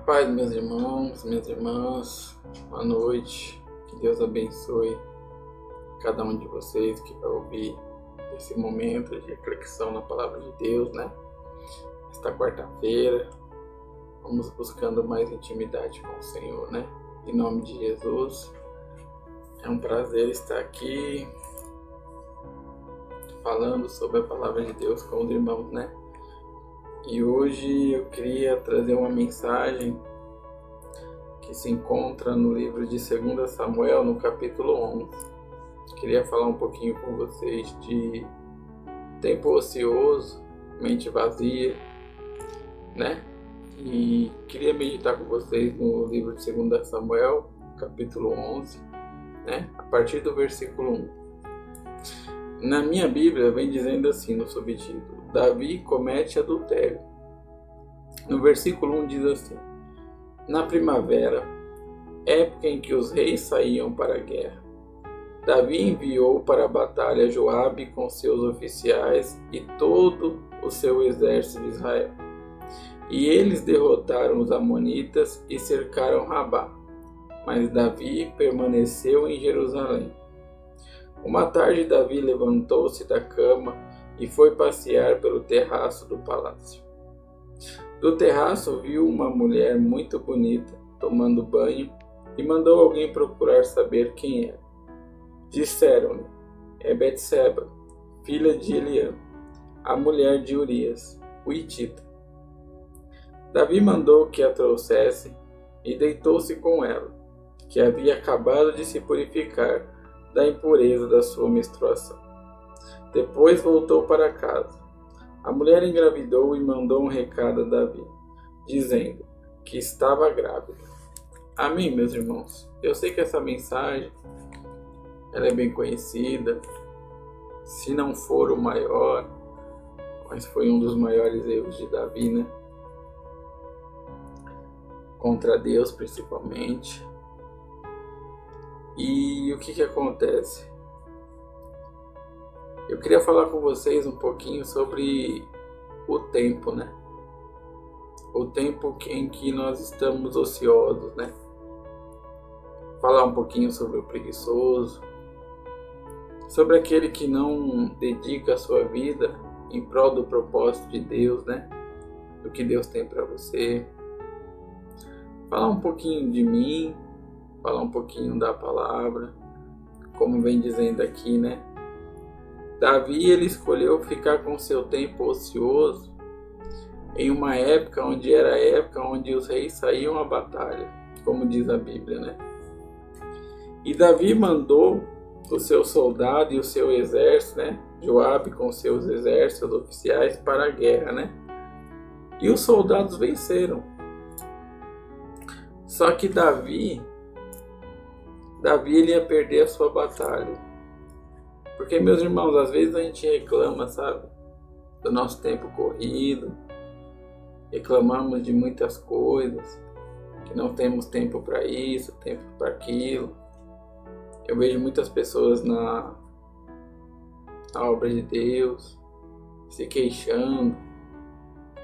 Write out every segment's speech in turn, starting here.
paz, meus irmãos, minhas irmãs, boa noite, que Deus abençoe cada um de vocês que vai ouvir esse momento de reflexão na Palavra de Deus, né? Esta quarta-feira, vamos buscando mais intimidade com o Senhor, né? Em nome de Jesus, é um prazer estar aqui falando sobre a Palavra de Deus com os irmãos, né? E hoje eu queria trazer uma mensagem que se encontra no livro de 2 Samuel, no capítulo 11. Queria falar um pouquinho com vocês de tempo ocioso, mente vazia, né? E queria meditar com vocês no livro de 2 Samuel, capítulo 11, né? A partir do versículo 1. Na minha Bíblia vem dizendo assim no subtítulo: Davi comete adultério. No versículo 1 diz assim: Na primavera, época em que os reis saíam para a guerra, Davi enviou para a batalha Joabe com seus oficiais e todo o seu exército de Israel. E eles derrotaram os amonitas e cercaram Rabá. Mas Davi permaneceu em Jerusalém. Uma tarde Davi levantou-se da cama e foi passear pelo terraço do palácio. Do terraço viu uma mulher muito bonita tomando banho e mandou alguém procurar saber quem era. Disseram-lhe: é Betseba, filha de Eliã, a mulher de Urias, o hitita. Davi mandou que a trouxessem e deitou-se com ela, que havia acabado de se purificar da impureza da sua menstruação. Depois voltou para casa. A mulher engravidou e mandou um recado a Davi, dizendo que estava grávida. Amém, meus irmãos? Eu sei que essa mensagem ela é bem conhecida, se não for o maior, mas foi um dos maiores erros de Davi, né? Contra Deus, principalmente. E o que acontece? Eu queria falar com vocês um pouquinho sobre o tempo, né? O tempo em que nós estamos ociosos, né? Falar um pouquinho sobre o preguiçoso, sobre aquele que não dedica a sua vida em prol do propósito de Deus, né? Do que Deus tem para você. Falar um pouquinho de mim, falar um pouquinho da palavra, como vem dizendo aqui, né? Davi, ele escolheu ficar com seu tempo ocioso em uma época onde era a época onde os reis saíam à batalha, como diz a Bíblia, né? E Davi mandou o seu soldado e o seu exército, né? Joabe com seus exércitos oficiais para a guerra, né? E os soldados venceram. Só que Davi ele ia perder a sua batalha. Porque, meus irmãos, às vezes a gente reclama, sabe? Do nosso tempo corrido. Reclamamos de muitas coisas. Que não temos tempo para isso, tempo para aquilo. Eu vejo muitas pessoas na obra de Deus se queixando.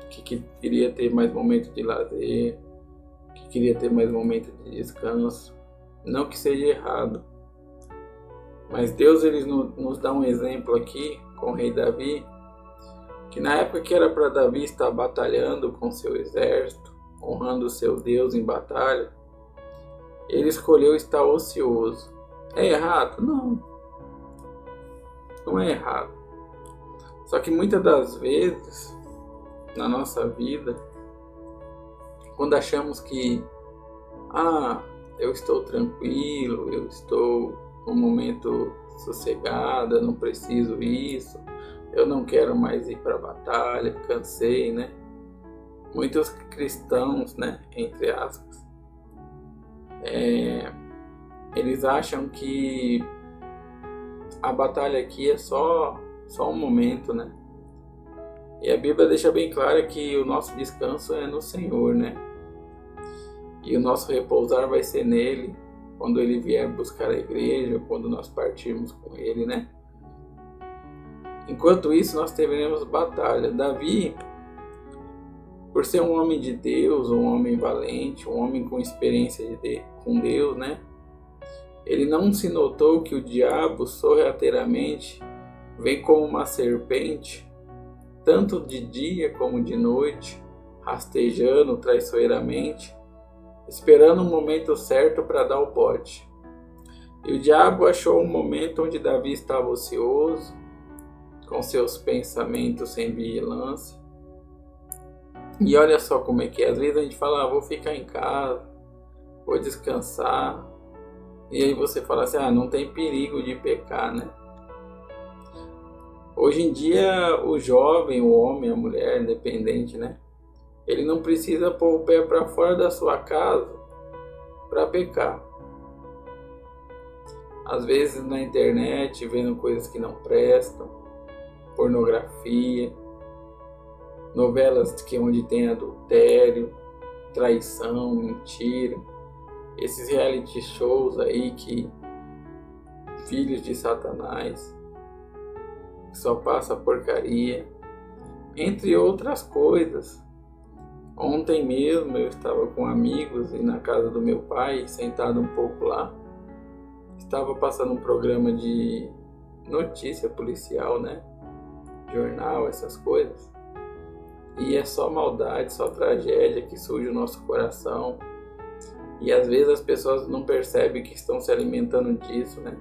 Que queria ter mais momento de lazer. Que queria ter mais momento de descanso. Não que seja errado. Mas Deus ele nos dá um exemplo aqui com o rei Davi, que na época que era para Davi estar batalhando com seu exército, honrando o seu Deus em batalha, ele escolheu estar ocioso. É errado? Não. Não é errado. Só que muitas das vezes, na nossa vida, quando achamos que eu estou tranquilo, eu estou num momento sossegado, eu não preciso isso, eu não quero mais ir para a batalha, cansei, né? Muitos cristãos, né, entre aspas, eles acham que a batalha aqui é só um momento, né? E a Bíblia deixa bem claro que o nosso descanso é no Senhor, né? E o nosso repousar vai ser nele, quando ele vier buscar a igreja, quando nós partirmos com ele, né? Enquanto isso, nós teremos batalha. Davi, por ser um homem de Deus, um homem valente, um homem com experiência com Deus, né? Ele não se notou que o diabo sorrateiramente vem como uma serpente, tanto de dia como de noite, rastejando traiçoeiramente, esperando o momento certo para dar o bote. E o diabo achou um momento onde Davi estava ocioso, com seus pensamentos sem vigilância. E olha só como é que é. Às vezes a gente fala, vou ficar em casa, vou descansar. E aí você fala assim, não tem perigo de pecar, né? Hoje em dia, o jovem, o homem, a mulher, independente, né? Ele não precisa pôr o pé para fora da sua casa para pecar. Às vezes na internet, vendo coisas que não prestam, pornografia, novelas onde tem adultério, traição, mentira, esses reality shows aí que filhos de Satanás, que só passa porcaria, entre outras coisas. Ontem mesmo eu estava com amigos e na casa do meu pai, sentado um pouco lá, estava passando um programa de notícia policial, né? Jornal, essas coisas. E é só maldade, só tragédia que surge no nosso coração. E às vezes as pessoas não percebem que estão se alimentando disso, né?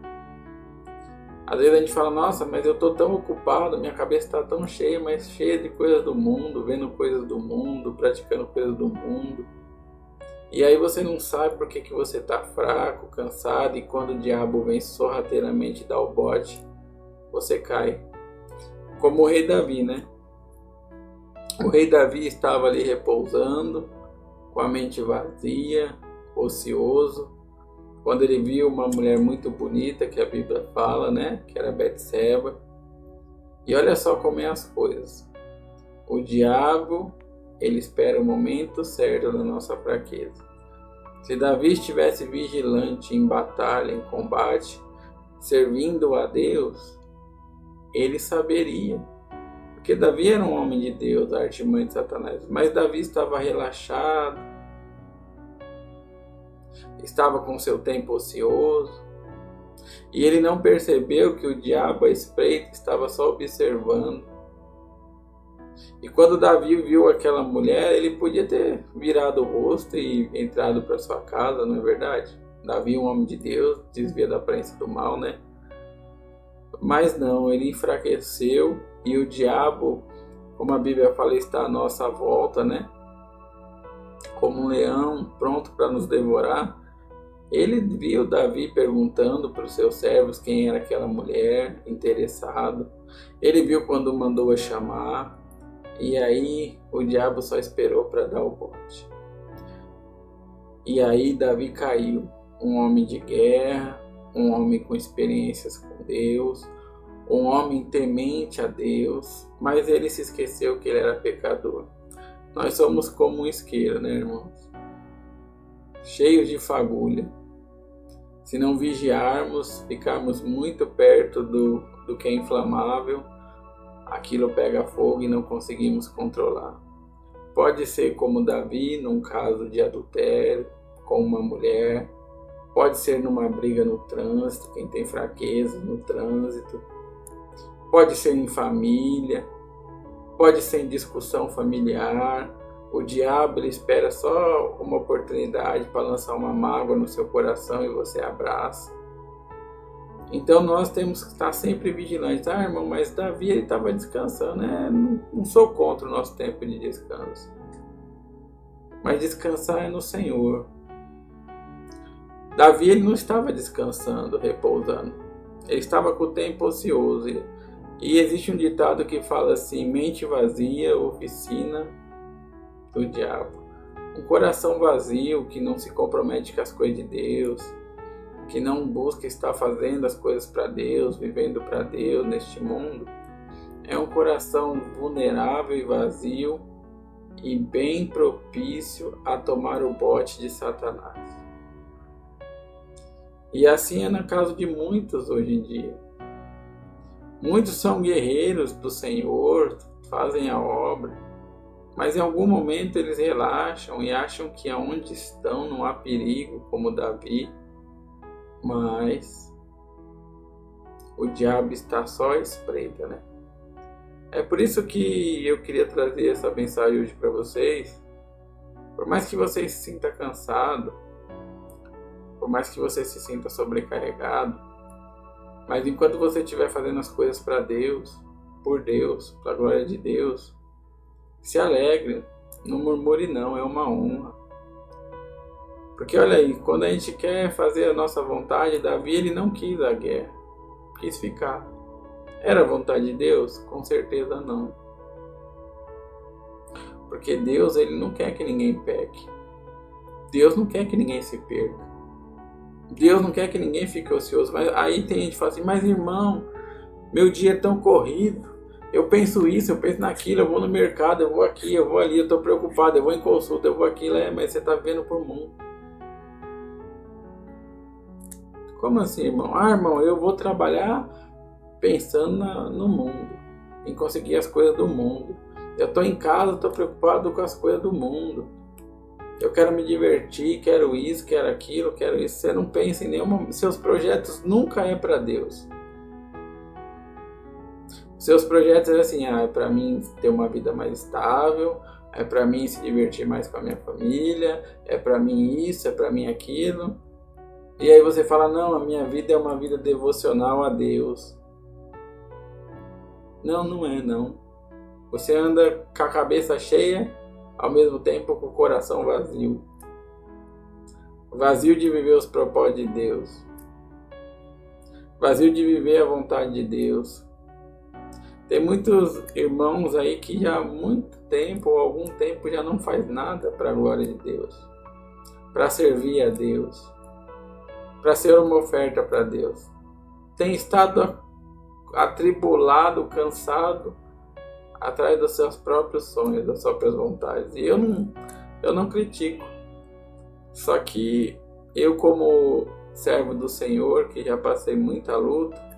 Às vezes a gente fala, nossa, mas eu estou tão ocupado, minha cabeça está tão cheia, mas cheia de coisas do mundo, vendo coisas do mundo, praticando coisas do mundo. E aí você não sabe por que você está fraco, cansado, e quando o diabo vem sorrateiramente dar o bote, você cai. Como o rei Davi, né? O rei Davi estava ali repousando, com a mente vazia, ocioso, quando ele viu uma mulher muito bonita, que a Bíblia fala, né? Que era Betseba. E olha só como é as coisas. O diabo, ele espera o momento certo da nossa fraqueza. Se Davi estivesse vigilante em batalha, em combate, servindo a Deus, ele saberia. Porque Davi era um homem de Deus, artimanha de Satanás. Mas Davi estava relaxado, estava com seu tempo ocioso, e ele não percebeu que o diabo à espreita estava só observando. E quando Davi viu aquela mulher, ele podia ter virado o rosto e entrado para sua casa, não é verdade? Davi, um homem de Deus, desvia da aparência do mal, né? Mas não, ele enfraqueceu, e o diabo, como a Bíblia fala, está à nossa volta, né? Como um leão pronto para nos devorar. Ele viu Davi perguntando para os seus servos quem era aquela mulher, interessado. Ele viu quando mandou a chamar. E aí o diabo só esperou para dar o bote. E aí Davi caiu. Um homem de guerra, um homem com experiências com Deus, um homem temente a Deus, mas ele se esqueceu que ele era pecador. Nós somos como um isqueiro, né, irmãos? Cheios de fagulha. Se não vigiarmos, ficarmos muito perto do que é inflamável, aquilo pega fogo e não conseguimos controlar. Pode ser como Davi, num caso de adultério com uma mulher. Pode ser numa briga no trânsito, quem tem fraqueza no trânsito. Pode ser em família. Pode ser em discussão familiar. O diabo ele espera só uma oportunidade para lançar uma mágoa no seu coração e você abraça. Então nós temos que estar sempre vigilantes. Irmão, mas Davi ele estava descansando, né? Não sou contra o nosso tempo de descanso. Mas descansar é no Senhor. Davi ele não estava descansando, repousando. Ele estava com o tempo ocioso. E existe um ditado que fala assim, mente vazia, oficina do diabo. Um coração vazio que não se compromete com as coisas de Deus, que não busca estar fazendo as coisas para Deus, vivendo para Deus neste mundo, é um coração vulnerável e vazio e bem propício a tomar o bote de Satanás. E assim é no caso de muitos hoje em dia. Muitos são guerreiros do Senhor, fazem a obra, Mas em algum momento eles relaxam e acham que aonde estão não há perigo, como Davi, mas o diabo está só à espreita, né? É por isso que eu queria trazer essa mensagem hoje para vocês. Por mais que você se sinta cansado, por mais que você se sinta sobrecarregado, mas enquanto você estiver fazendo as coisas para Deus, por Deus, para a glória de Deus, se alegre, não murmure não, é uma honra. Porque olha aí, quando a gente quer fazer a nossa vontade, Davi ele não quis a guerra, quis ficar. Era a vontade de Deus? Com certeza não. Porque Deus ele não quer que ninguém peque. Deus não quer que ninguém se perca. Deus não quer que ninguém fique ocioso. Mas aí tem gente que fala assim, mas irmão, meu dia é tão corrido. Eu penso isso, eu penso naquilo, eu vou no mercado, eu vou aqui, eu vou ali, eu estou preocupado, eu vou em consulta, eu vou aqui, mas você está vivendo por mundo. Como assim, irmão? Ah, irmão, eu vou trabalhar pensando no mundo, em conseguir as coisas do mundo. Eu estou em casa, estou preocupado com as coisas do mundo. Eu quero me divertir, quero isso, quero aquilo, quero isso. Você não pensa em nenhum... Seus projetos nunca é para Deus. Seus projetos é assim, é para mim ter uma vida mais estável, é para mim se divertir mais com a minha família, é para mim isso, é para mim aquilo. E aí você fala, não, a minha vida é uma vida devocional a Deus. Não, não é não. Você anda com a cabeça cheia, ao mesmo tempo com o coração vazio. Vazio de viver os propósitos de Deus. Vazio de viver a vontade de Deus. Tem muitos irmãos aí que já há muito tempo, ou algum tempo, já não faz nada para a glória de Deus. Para servir a Deus. Para ser uma oferta para Deus. Tem estado atribulado, cansado, atrás dos seus próprios sonhos, das próprias vontades. E eu não critico. Só que eu, como servo do Senhor, que já passei muita luta,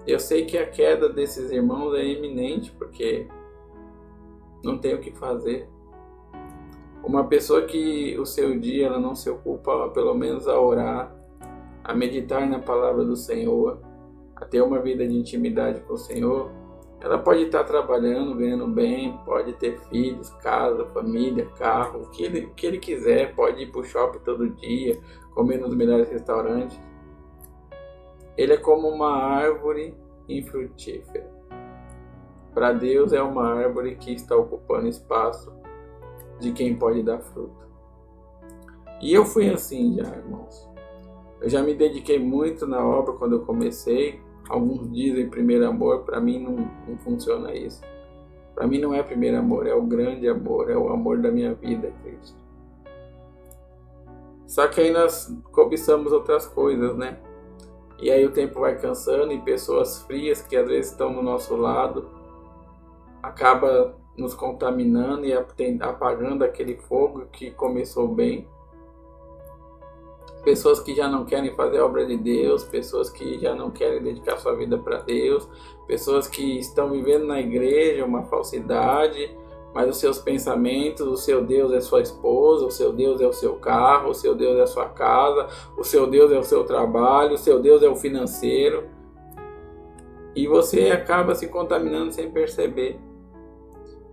eu sei que a queda desses irmãos é iminente, porque não tem o que fazer. Uma pessoa que o seu dia ela não se ocupa pelo menos a orar, a meditar na palavra do Senhor, a ter uma vida de intimidade com o Senhor, ela pode estar trabalhando, ganhando bem, pode ter filhos, casa, família, carro, o que ele quiser, pode ir para o shopping todo dia, comer nos melhores restaurantes. Ele é como uma árvore infrutífera. Para Deus é uma árvore que está ocupando espaço de quem pode dar fruto. E eu fui assim já, irmãos. Eu já me dediquei muito na obra quando eu comecei. Alguns dizem primeiro amor, para mim não funciona isso. Para mim não é primeiro amor, é o grande amor, é o amor da minha vida, Cristo. Só que aí nós cobiçamos outras coisas, né? E aí o tempo vai cansando e pessoas frias que às vezes estão no nosso lado acaba nos contaminando e apagando aquele fogo que começou bem. Pessoas que já não querem fazer a obra de Deus, pessoas que já não querem dedicar sua vida para Deus, pessoas que estão vivendo na igreja uma falsidade, mas os seus pensamentos, o seu Deus é sua esposa, o seu Deus é o seu carro, o seu Deus é a sua casa, o seu Deus é o seu trabalho, o seu Deus é o financeiro. E você acaba se contaminando sem perceber.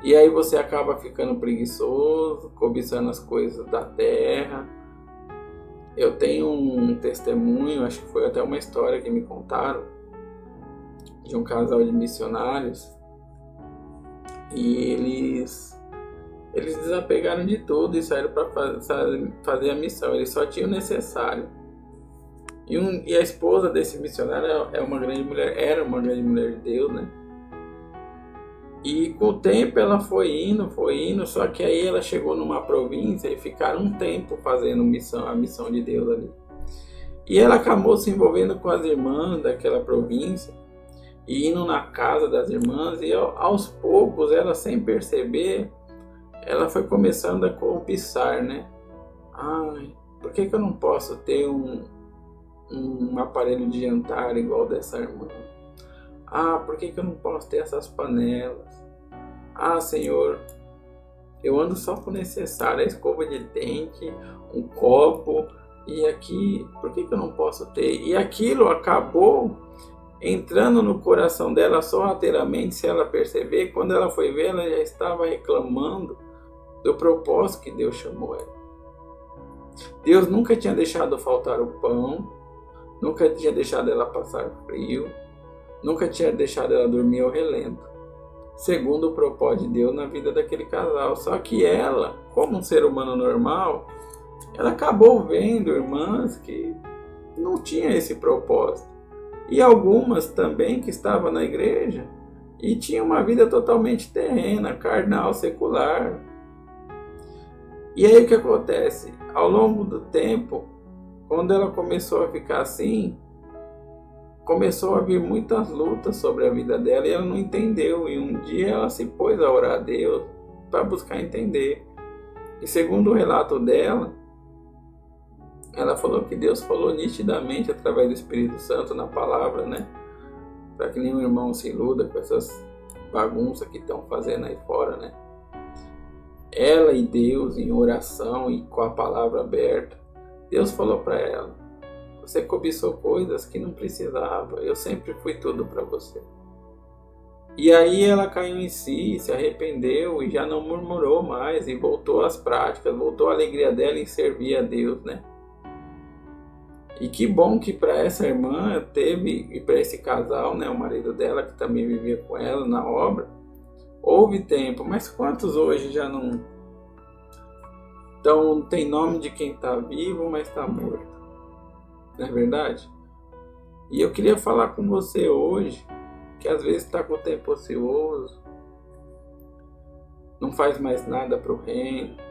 E aí você acaba ficando preguiçoso, cobiçando as coisas da terra. Eu tenho um testemunho, acho que foi até uma história que me contaram, de um casal de missionários. E eles desapegaram de tudo e saíram para fazer a missão. Eles só tinham o necessário. E a esposa desse missionário era uma grande mulher de Deus, né? E com o tempo ela foi indo, só que aí ela chegou numa província e ficaram um tempo fazendo a missão de Deus ali. E ela acabou se envolvendo com as irmãs daquela província, e indo na casa das irmãs, e aos poucos, ela sem perceber, ela foi começando a cobiçar, né? Ai, por que eu não posso ter um aparelho de jantar igual dessa irmã? Ah, por que eu não posso ter essas panelas? Ah, Senhor, Eu ando só com o necessário, a escova de dente, um copo, e aqui, por que eu não posso ter? E aquilo acabou entrando no coração dela sorrateiramente, se ela perceber. Quando ela foi ver, ela já estava reclamando do propósito que Deus chamou ela. Deus nunca tinha deixado faltar o pão, nunca tinha deixado ela passar frio, nunca tinha deixado ela dormir ao relento, segundo o propósito de Deus na vida daquele casal. Só que ela, como um ser humano normal, ela acabou vendo irmãs que não tinham esse propósito. E algumas também que estavam na igreja e tinham uma vida totalmente terrena, carnal, secular. E aí o que acontece? Ao longo do tempo, quando ela começou a ficar assim, começou a vir muitas lutas sobre a vida dela e ela não entendeu. E um dia ela se pôs a orar a Deus para buscar entender. E segundo o relato dela, ela falou que Deus falou nitidamente através do Espírito Santo na palavra, né? Para que nenhum irmão se iluda com essas bagunças que estão fazendo aí fora, né? Ela e Deus em oração e com a palavra aberta, Deus falou para ela: você cobiçou coisas que não precisava, eu sempre fui tudo para você. E aí ela caiu em si, se arrependeu e já não murmurou mais e voltou às práticas, voltou à alegria dela em servir a Deus, né? E que bom que para essa irmã teve, e para esse casal, né, o marido dela que também vivia com ela na obra, houve tempo. Mas quantos hoje já não... Então tem nome de quem está vivo, mas está morto. Não é verdade? E eu queria falar com você hoje, que às vezes está com o tempo ocioso, não faz mais nada para o reino.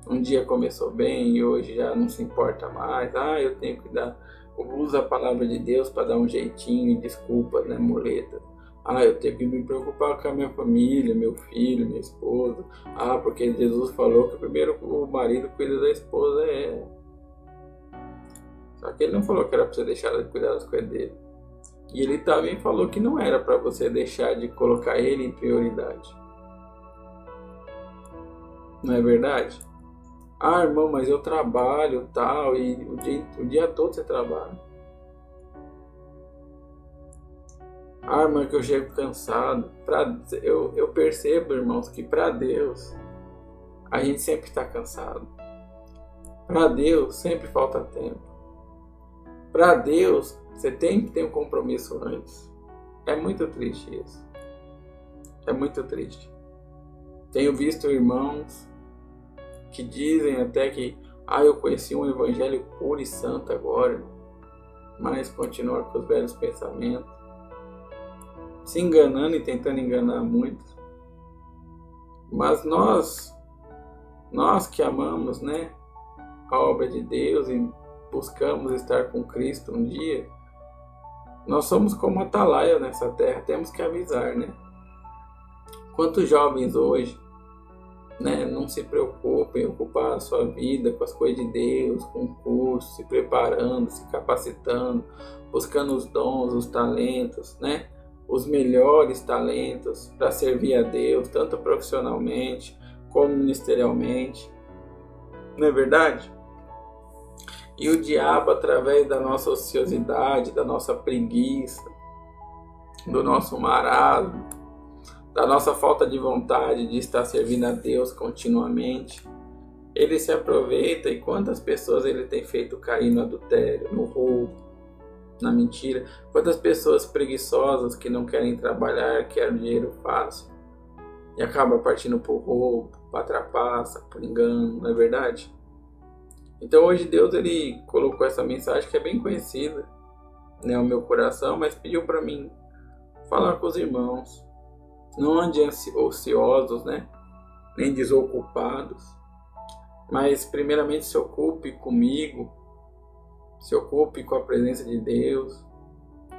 Um dia começou bem e hoje já não se importa mais. Eu tenho que dar... Usa a palavra de Deus para dar um jeitinho e desculpas, né, muleta. Eu tenho que me preocupar com a minha família, meu filho, minha esposa. Porque Jesus falou que primeiro o marido cuida da esposa. Só que ele não falou que era para você deixar de cuidar das coisas dele. E ele também falou que não era para você deixar de colocar ele em prioridade. Não é verdade? Irmão, mas eu trabalho tal, e o dia todo você trabalha. Irmão, que eu chego cansado. Eu percebo, irmãos, que para Deus a gente sempre está cansado. Para Deus sempre falta tempo. Para Deus você tem que ter um compromisso antes. É muito triste isso. É muito triste. Tenho visto irmãos que dizem até que eu conheci um evangelho puro e santo agora, mas continua com os velhos pensamentos, se enganando e tentando enganar muitos. Mas nós que amamos, né, a obra de Deus e buscamos estar com Cristo um dia, nós somos como atalaia nessa terra, temos que avisar, né? Quantos jovens hoje, né, não se preocupem em ocupar a sua vida com as coisas de Deus, com cursos, se preparando, se capacitando, buscando os dons, os talentos, né, os melhores talentos para servir a Deus, tanto profissionalmente como ministerialmente. Não é verdade? E o diabo, através da nossa ociosidade, da nossa preguiça, do nosso marasmo, da nossa falta de vontade de estar servindo a Deus continuamente, ele se aproveita. E quantas pessoas ele tem feito cair no adultério, no roubo, na mentira? Quantas pessoas preguiçosas que não querem trabalhar, querem dinheiro fácil e acaba partindo por roubo, para trapaça, por engano, não é verdade? Então hoje Deus ele colocou essa mensagem que é bem conhecida, né, ao meu coração, mas pediu para mim falar com os irmãos. Não andem ociosos, né? Nem desocupados. Mas primeiramente se ocupe comigo. Se ocupe com a presença de Deus.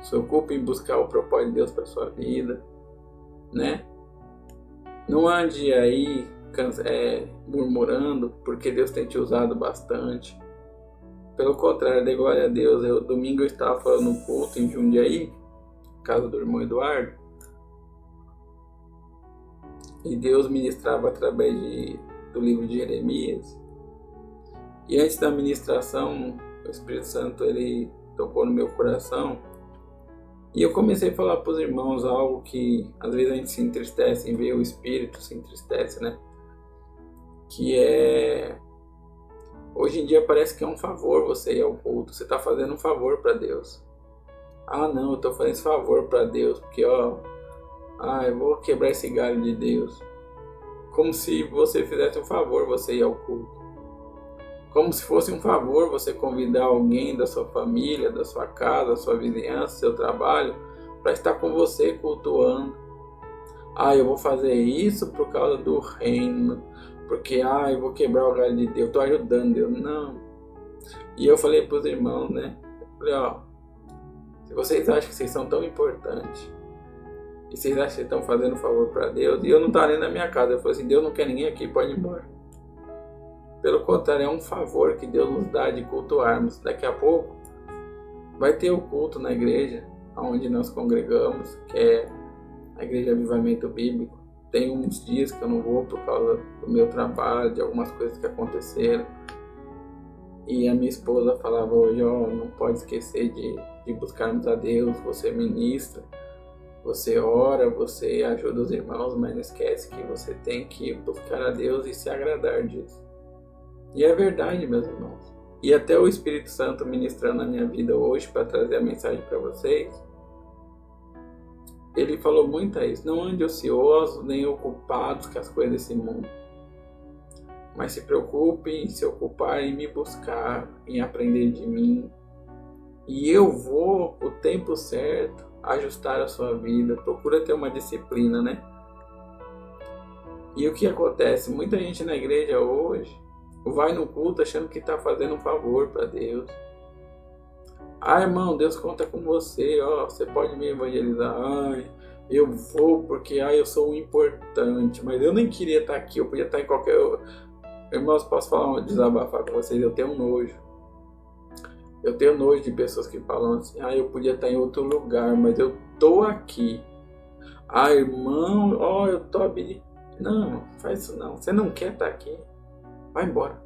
Se ocupe em buscar o propósito de Deus para a sua vida, né? Não ande aí murmurando porque Deus tem te usado bastante. Pelo contrário, dê glória a Deus. Domingo eu estava falando no culto em Jundiaí, casa do irmão Eduardo. e Deus ministrava através do livro de Jeremias. E antes da ministração, o Espírito Santo ele tocou no meu coração e eu comecei a falar para os irmãos algo que às vezes a gente se entristece em ver, o Espírito se entristece, né? Que é... Hoje em dia parece que é um favor você ir ao culto, você está fazendo um favor para Deus. Ah não, eu estou fazendo esse favor para Deus, porque eu vou quebrar esse galho de Deus. Como se você fizesse um favor você ir ao culto. Como se fosse um favor você convidar alguém da sua família, da sua casa, da sua vizinhança, do seu trabalho, para estar com você cultuando. Eu vou fazer isso por causa do reino, porque eu vou quebrar o galho de Deus, eu estou ajudando Deus. Não. E eu falei para os irmãos, né? Eu falei, se vocês acham que vocês são tão importantes, e vocês acham que vocês estão fazendo um favor para Deus, e eu não estava nem na minha casa, eu falei assim, Deus não quer ninguém aqui, pode ir embora. Pelo contrário, é um favor que Deus nos dá de cultuarmos. Daqui a pouco vai ter o culto na igreja, onde nós congregamos, que é a Igreja Avivamento Bíblico. Tem uns dias que eu não vou por causa do meu trabalho, de algumas coisas que aconteceram. E a minha esposa falava hoje, não pode esquecer de buscarmos a Deus, você ministra, você ora, você ajuda os irmãos, mas não esquece que você tem que buscar a Deus e se agradar disso. E é verdade, meus irmãos. E até o Espírito Santo ministrando na minha vida hoje para trazer a mensagem para vocês, ele falou muito isso. Não ande ociosos nem ocupados com as coisas desse mundo, mas se preocupem em se ocupar em me buscar, em aprender de mim. E eu vou, o tempo certo, ajustar a sua vida. Procura ter uma disciplina, né? E o que acontece? Muita gente na igreja hoje vai no culto achando que está fazendo um favor para Deus. Irmão, Deus conta com você, você pode me evangelizar. Eu vou porque eu sou importante, mas eu nem queria estar aqui, eu podia estar em qualquer... Irmãos, posso desabafar com vocês? Eu tenho nojo. Eu tenho nojo de pessoas que falam assim, eu podia estar em outro lugar, mas eu tô aqui. Irmão, eu tô habilitado. Não, faz isso não. Você não quer estar aqui? Vai embora.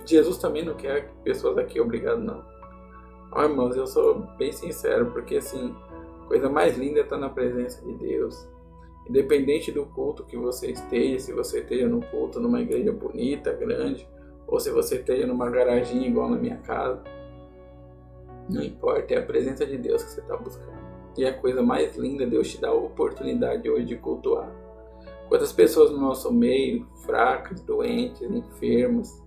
Jesus também não quer pessoas aqui, obrigado não. Irmãos, eu sou bem sincero, porque assim, a coisa mais linda é estar na presença de Deus. Independente do culto que você esteja, se você esteja no culto numa igreja bonita, grande, ou se você esteja numa garaginha igual na minha casa, não importa, é a presença de Deus que você está buscando. E é a coisa mais linda, Deus te dá a oportunidade hoje de cultuar. Quantas pessoas no nosso meio, fracas, doentes, enfermas,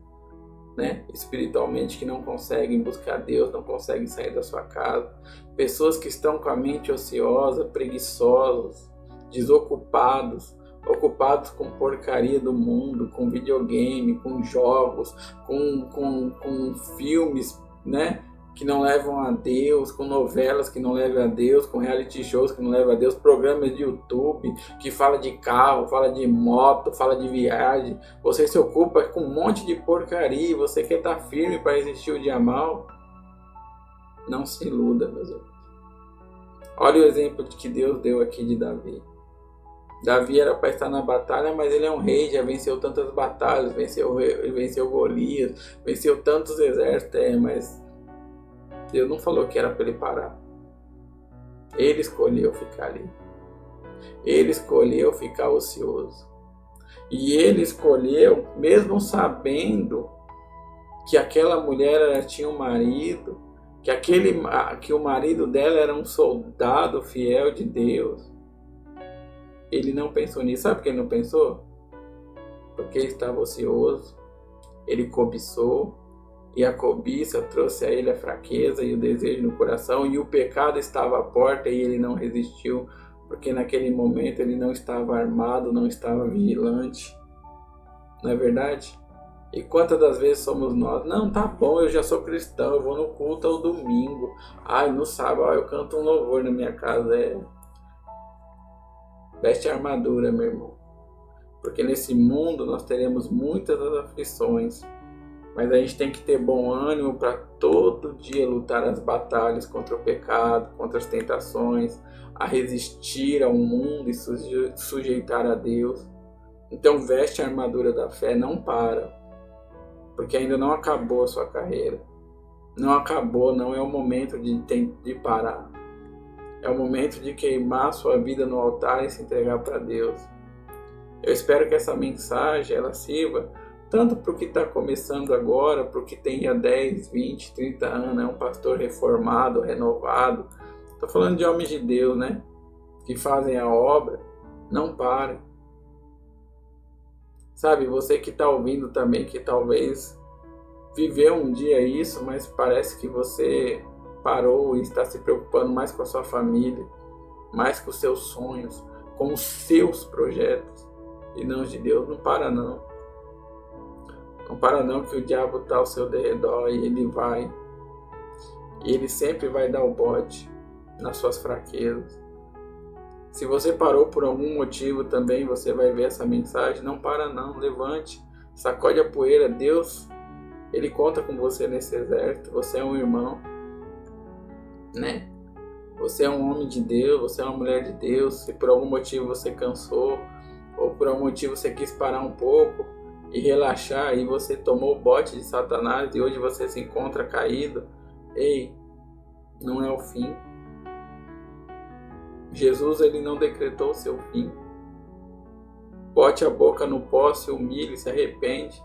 né, espiritualmente, que não conseguem buscar Deus, não conseguem sair da sua casa. Pessoas que estão com a mente ociosa, preguiçosos, desocupados, ocupados com porcaria do mundo, com videogame, com jogos, com filmes, né, que não levam a Deus, com novelas que não levam a Deus, com reality shows que não levam a Deus, programas de YouTube que fala de carro, fala de moto, fala de viagem. Você se ocupa com um monte de porcaria, você quer estar firme para resistir o dia mal? Não se iluda, meus irmãos. Olha o exemplo que Deus deu aqui de Davi. Davi era para estar na batalha, mas ele é um rei, já venceu tantas batalhas, venceu Golias, venceu tantos exércitos, mas Deus não falou que era para ele parar. Ele escolheu ficar ali. Ele escolheu ficar ocioso. E ele escolheu, mesmo sabendo que aquela mulher tinha um marido, que o marido dela era um soldado fiel de Deus. Ele não pensou nisso. Sabe por que ele não pensou? Porque ele estava ocioso. Ele cobiçou. E a cobiça trouxe a ele a fraqueza e o desejo no coração, e o pecado estava à porta e ele não resistiu, porque naquele momento ele não estava armado, não estava vigilante. Não é verdade? E quantas das vezes somos nós? Não, tá bom, eu já sou cristão, eu vou no culto ao domingo. No sábado eu canto um louvor na minha casa. Veste a armadura, meu irmão. Porque nesse mundo nós teremos muitas aflições. Mas a gente tem que ter bom ânimo para todo dia lutar as batalhas contra o pecado, contra as tentações, a resistir ao mundo e sujeitar a Deus. Então veste a armadura da fé, não para, porque ainda não acabou a sua carreira. Não acabou, não é o momento de parar. É o momento de queimar a sua vida no altar e se entregar para Deus. Eu espero que essa mensagem ela sirva tanto para o que está começando agora, para o que tem já 10, 20, 30 anos, é um pastor reformado, renovado. Estou falando de homens de Deus, né? Que fazem a obra, não parem. Sabe, você que está ouvindo também, que talvez viveu um dia isso, mas parece que você parou e está se preocupando mais com a sua família, mais com os seus sonhos, com os seus projetos, e não os de Deus. Não para não. Não para não, que o diabo está ao seu derredor e ele sempre vai dar o bote nas suas fraquezas. Se você parou por algum motivo também, você vai ver essa mensagem. Não para não, levante, sacode a poeira. Deus, Ele conta com você nesse exército. Você é um irmão, né? Você é um homem de Deus, você é uma mulher de Deus. Se por algum motivo você cansou, ou por algum motivo você quis parar um pouco e relaxar, e você tomou o bote de Satanás e hoje você se encontra caído, ei, não é o fim. Jesus, ele não decretou o seu fim. Bote a boca no pó, se humilhe, se arrepende,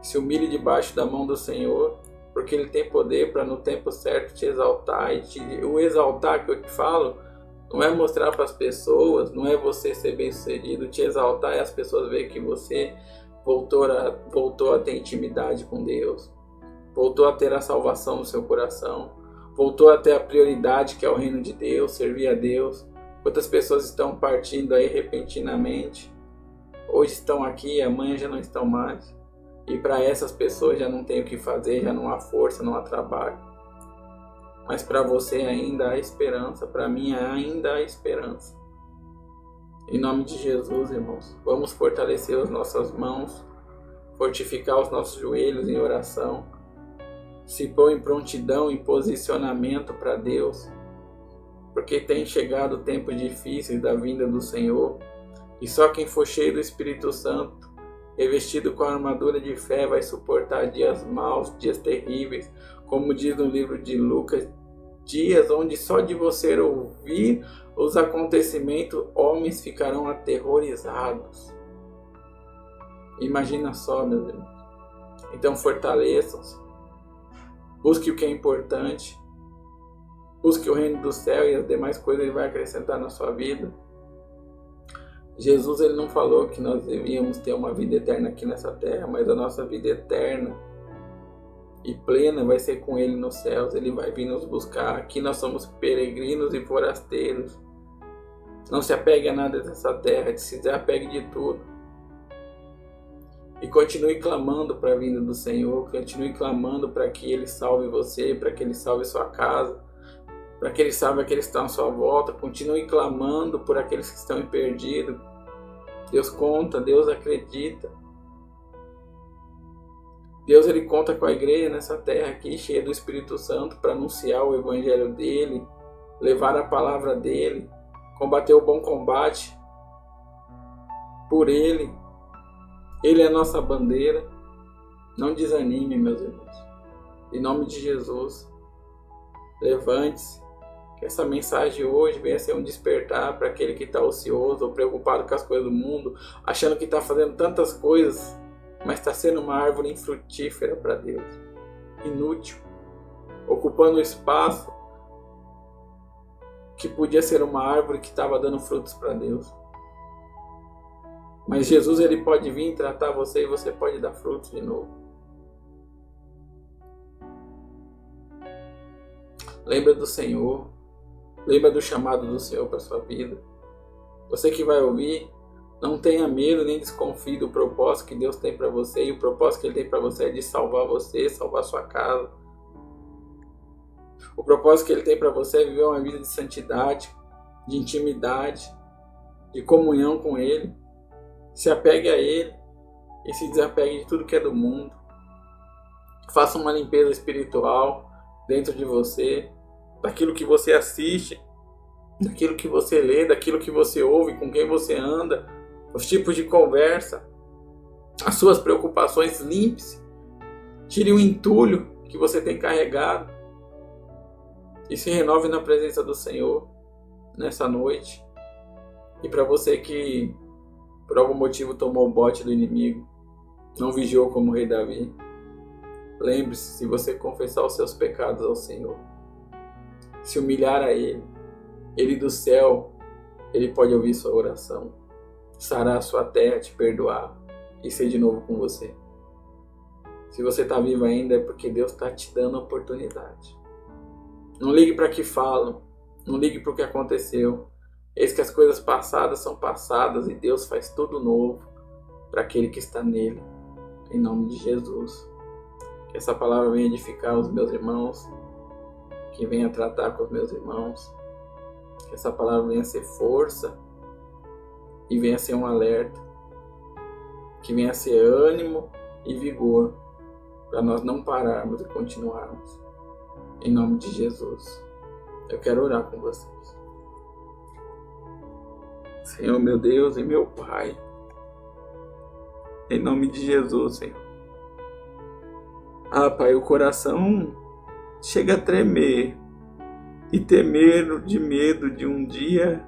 se humilhe debaixo da mão do Senhor, porque Ele tem poder para no tempo certo te exaltar. O exaltar que eu te falo não é mostrar para as pessoas, não é você ser bem sucedido. Te exaltar é as pessoas verem que você voltou a ter intimidade com Deus, voltou a ter a salvação no seu coração, voltou a ter a prioridade que é o reino de Deus, servir a Deus. Quantas pessoas estão partindo aí repentinamente, hoje estão aqui, amanhã já não estão mais, e para essas pessoas já não tem o que fazer, já não há força, não há trabalho. Mas para você ainda há esperança, para mim ainda há esperança. Em nome de Jesus, irmãos, vamos fortalecer as nossas mãos, fortificar os nossos joelhos em oração, se pôr em prontidão, em posicionamento para Deus, porque tem chegado tempos difíceis da vinda do Senhor, e só quem for cheio do Espírito Santo, revestido com a armadura de fé, vai suportar dias maus, dias terríveis, como diz no livro de Lucas, dias onde só de você ouvir os acontecimentos, homens ficarão aterrorizados. Imagina só, meus irmãos. Então fortaleçam-se. Busque o que é importante. Busque o reino do céu e as demais coisas Ele vai acrescentar na sua vida. Jesus, Ele não falou que nós devíamos ter uma vida eterna aqui nessa terra, mas a nossa vida eterna e plena vai ser com Ele nos céus. Ele vai vir nos buscar. Aqui nós somos peregrinos e forasteiros. Não se apegue a nada dessa terra, se desapegue de tudo. E continue clamando para a vinda do Senhor, continue clamando para que Ele salve você, para que Ele salve sua casa, para que Ele salve aqueles que estão à sua volta. Continue clamando por aqueles que estão perdidos. Deus conta, Deus acredita. Deus, Ele conta com a igreja nessa terra aqui, cheia do Espírito Santo, para anunciar o evangelho dEle, levar a palavra dEle, combater o bom combate por Ele. Ele é a nossa bandeira. Não desanime, meus irmãos. Em nome de Jesus, levante-se. Que essa mensagem hoje venha ser um despertar para aquele que está ocioso ou preocupado com as coisas do mundo, achando que está fazendo tantas coisas, mas está sendo uma árvore infrutífera para Deus. Inútil. Ocupando o espaço que podia ser uma árvore que estava dando frutos para Deus. Mas Jesus, Ele pode vir tratar você e você pode dar frutos de novo. Lembra do Senhor. Lembra do chamado do Senhor para a sua vida. Você que vai ouvir, não tenha medo nem desconfie do propósito que Deus tem para você. E o propósito que Ele tem para você é de salvar você, salvar sua casa. O propósito que Ele tem para você é viver uma vida de santidade, de intimidade, de comunhão com Ele. Se apegue a Ele e se desapegue de tudo que é do mundo. Faça uma limpeza espiritual dentro de você, daquilo que você assiste, daquilo que você lê, daquilo que você ouve, com quem você anda, os tipos de conversa, as suas preocupações. Limpe-se, tire o entulho que você tem carregado e se renove na presença do Senhor nessa noite. E para você que por algum motivo tomou o bote do inimigo, não vigiou como o rei Davi, lembre-se, se você confessar os seus pecados ao Senhor, se humilhar a Ele do céu, Ele pode ouvir sua oração, sarar a sua terra, te perdoar e ser de novo com você. Se você está vivo ainda é porque Deus está te dando a oportunidade. Não ligue para o que falam, não ligue para o que aconteceu. Eis que as coisas passadas são passadas e Deus faz tudo novo para aquele que está nele. Em nome de Jesus. Que essa palavra venha edificar os meus irmãos, que venha tratar com os meus irmãos, que essa palavra venha ser força e venha ser um alerta, que venha ser ânimo e vigor para nós não pararmos e continuarmos. Em nome de Jesus. Eu quero orar com vocês. Senhor, meu Deus e meu Pai, em nome de Jesus, Senhor. Pai, o coração chega a tremer e temer de medo de um dia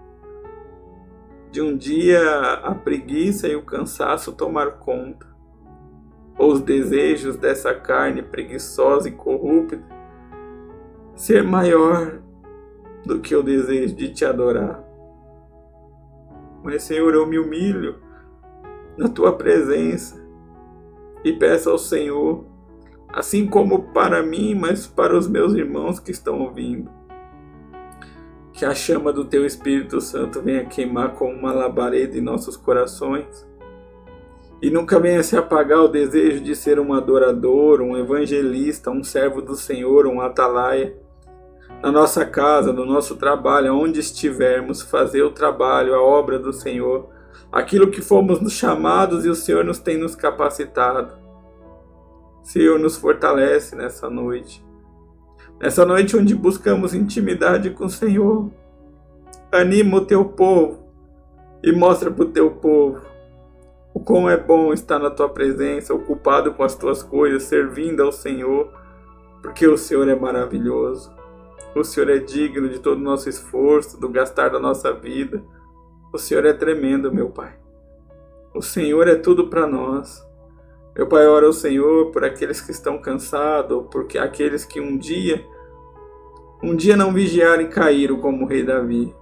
a preguiça e o cansaço tomar conta, ou os desejos dessa carne preguiçosa e corrupta ser maior do que o desejo de te adorar. Mas, Senhor, eu me humilho na tua presença e peço ao Senhor, assim como para mim, mas para os meus irmãos que estão ouvindo, que a chama do teu Espírito Santo venha queimar como uma labareda em nossos corações e nunca venha se apagar o desejo de ser um adorador, um evangelista, um servo do Senhor, um atalaia. Na nossa casa, no nosso trabalho, onde estivermos, fazer o trabalho, a obra do Senhor, aquilo que fomos nos chamados e o Senhor nos tem nos capacitado. Senhor, nos fortalece nessa noite onde buscamos intimidade com o Senhor. Anima o teu povo e mostra para o teu povo o quão é bom estar na tua presença, ocupado com as tuas coisas, servindo ao Senhor, porque o Senhor é maravilhoso. O Senhor é digno de todo o nosso esforço, do gastar da nossa vida. O Senhor é tremendo, meu Pai. O Senhor é tudo para nós. Meu Pai, ora ao Senhor por aqueles que estão cansados, porque aqueles que um dia não vigiaram e caíram como o rei Davi.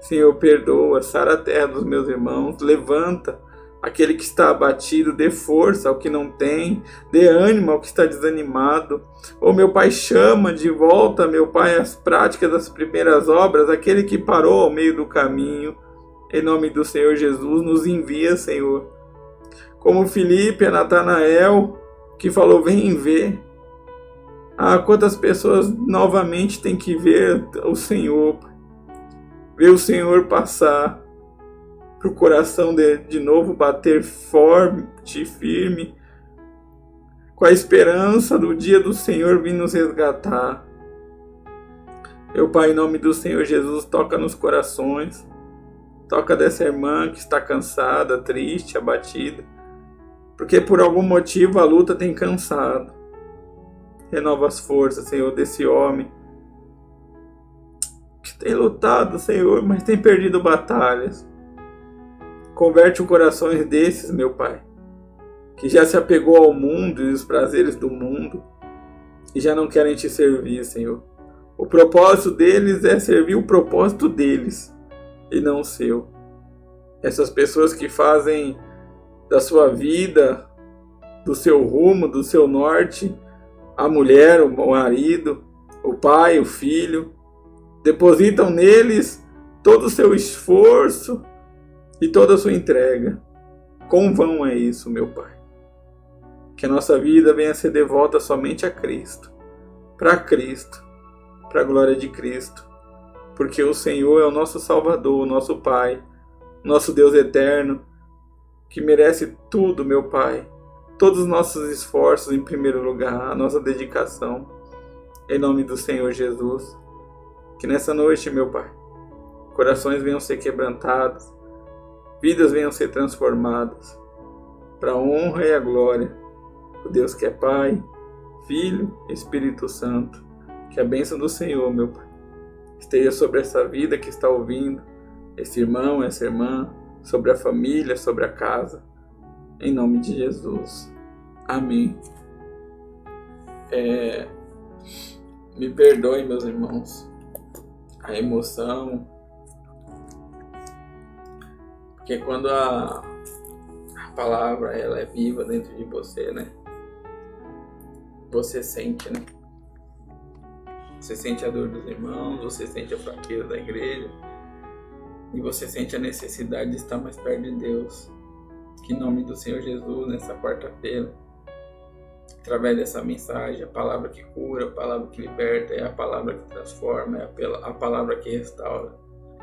Senhor, perdoa, sara a terra dos meus irmãos, levanta aquele que está abatido, dê força ao que não tem, dê ânimo ao que está desanimado. Meu Pai, chama de volta, meu Pai, as práticas das primeiras obras, aquele que parou ao meio do caminho. Em nome do Senhor Jesus, nos envia, Senhor. Como Filipe, a Natanael, que falou, vem ver. Quantas pessoas novamente têm que ver o Senhor, Pai. Ver o Senhor passar, para o coração de novo bater forte e firme, com a esperança do dia do Senhor vir nos resgatar. Meu Pai, em nome do Senhor Jesus, toca nos corações, toca dessa irmã que está cansada, triste, abatida, porque por algum motivo a luta tem cansado. Renova as forças, Senhor, desse homem que tem lutado, Senhor, mas tem perdido batalhas. Converte os corações desses, meu Pai, que já se apegou ao mundo e os prazeres do mundo e já não querem te servir, Senhor. O propósito deles é servir o propósito deles e não o seu. Essas pessoas que fazem da sua vida, do seu rumo, do seu norte, a mulher, o marido, o pai, o filho, depositam neles todo o seu esforço e toda a sua entrega. Quão vão é isso, meu Pai? Que a nossa vida venha ser devota somente a Cristo, para a glória de Cristo, porque o Senhor é o nosso Salvador, o nosso Pai, nosso Deus eterno, que merece tudo, meu Pai, todos os nossos esforços em primeiro lugar, a nossa dedicação, em nome do Senhor Jesus. Que nessa noite, meu Pai, corações venham ser quebrantados, vidas venham ser transformadas, para a honra e a glória do Deus que é Pai, Filho e Espírito Santo. Que a bênção do Senhor, meu Pai, esteja sobre essa vida que está ouvindo, esse irmão, essa irmã, sobre a família, sobre a casa, em nome de Jesus. Amém. Me perdoem, meus irmãos, a emoção, porque quando a palavra ela é viva dentro de você, né? Você sente, né? Você sente a dor dos irmãos, você sente a fraqueza da igreja e você sente a necessidade de estar mais perto de Deus. Que em nome do Senhor Jesus, nessa quarta-feira, através dessa mensagem, a palavra que cura, a palavra que liberta, é a palavra que transforma, é a palavra que restaura.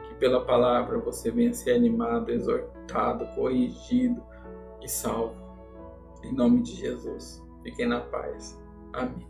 Que pela palavra você venha ser animado, exortado, corrigido e salvo. Em nome de Jesus. Fiquem na paz. Amém.